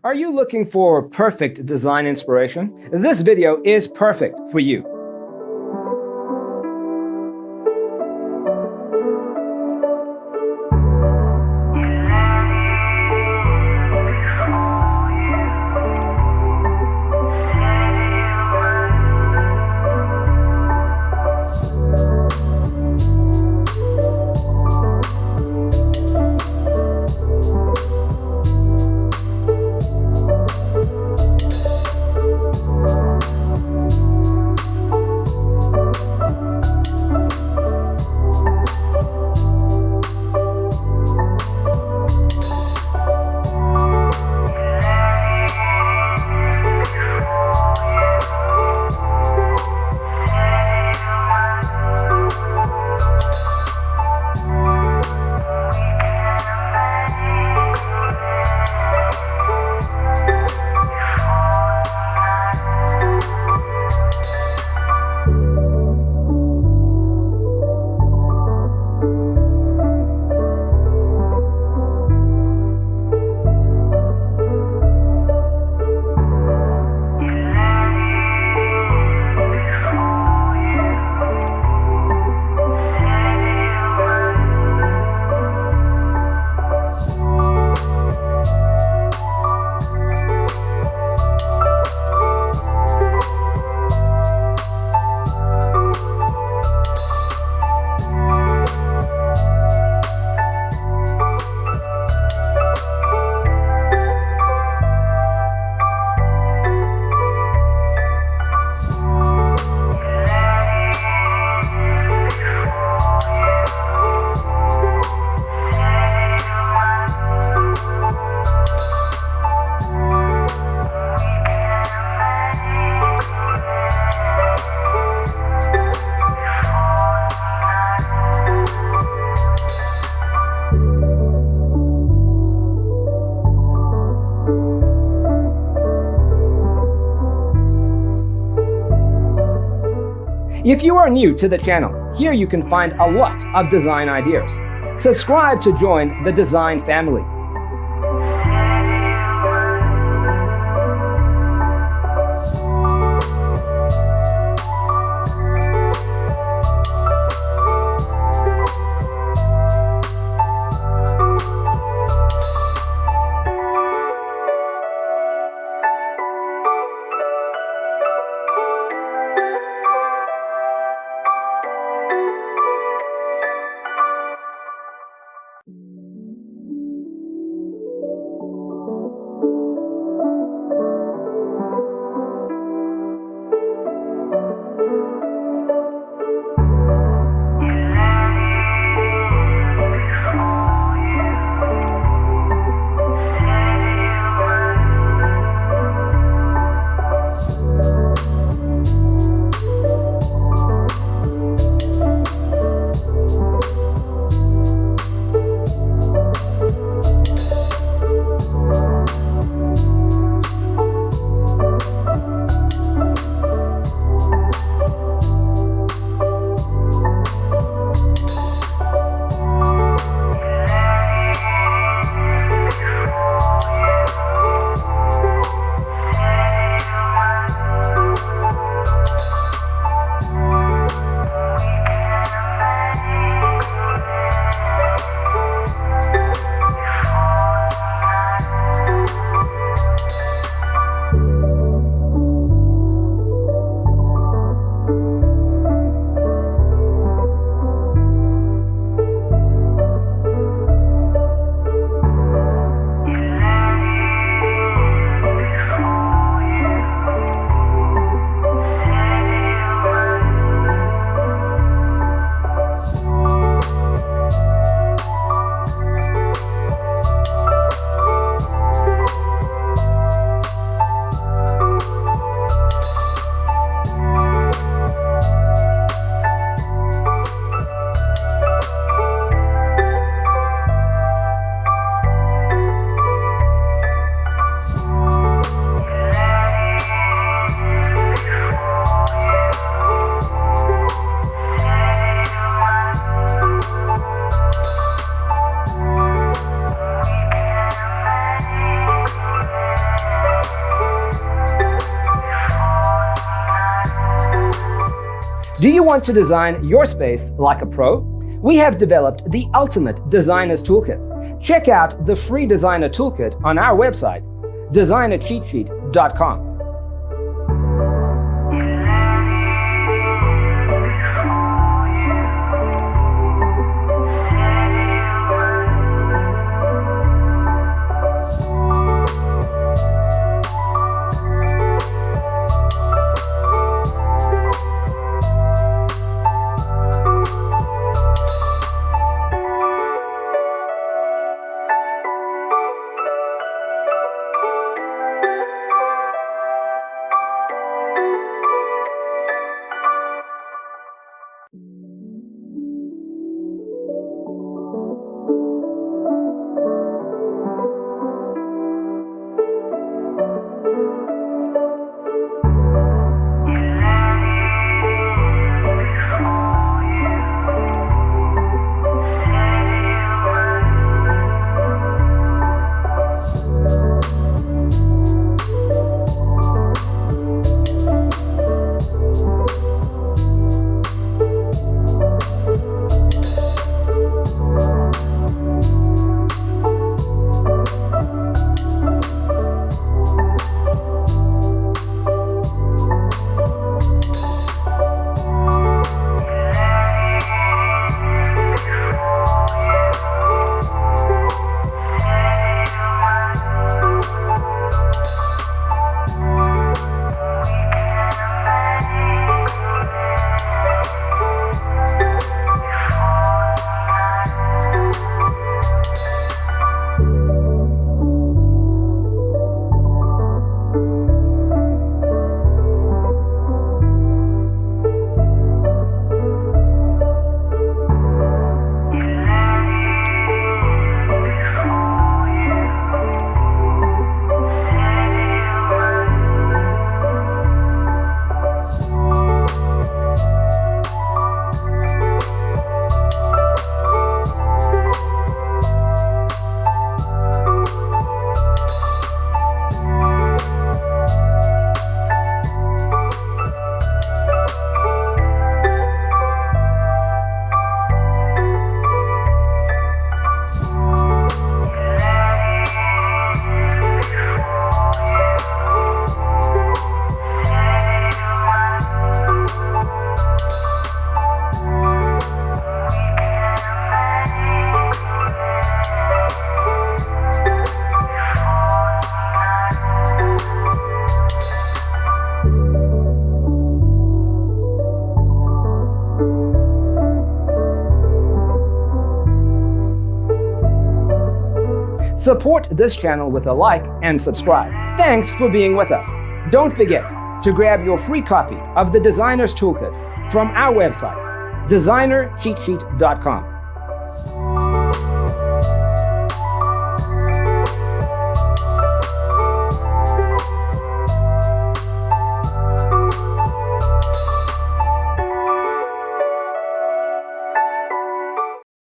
Are you looking for perfect design inspiration? This video is perfect for you. If you are new to the channel, here you can find a lot of design ideas. Subscribe to join the design family. Do you want to design your space like a pro? We have developed the ultimate designer's toolkit. Check out the free designer toolkit on our website, designercheatsheet.com. Support this channel with a like and subscribe. Thanks for being with us. Don't forget to grab your free copy of the Designer's Toolkit from our website, designercheatsheet.com.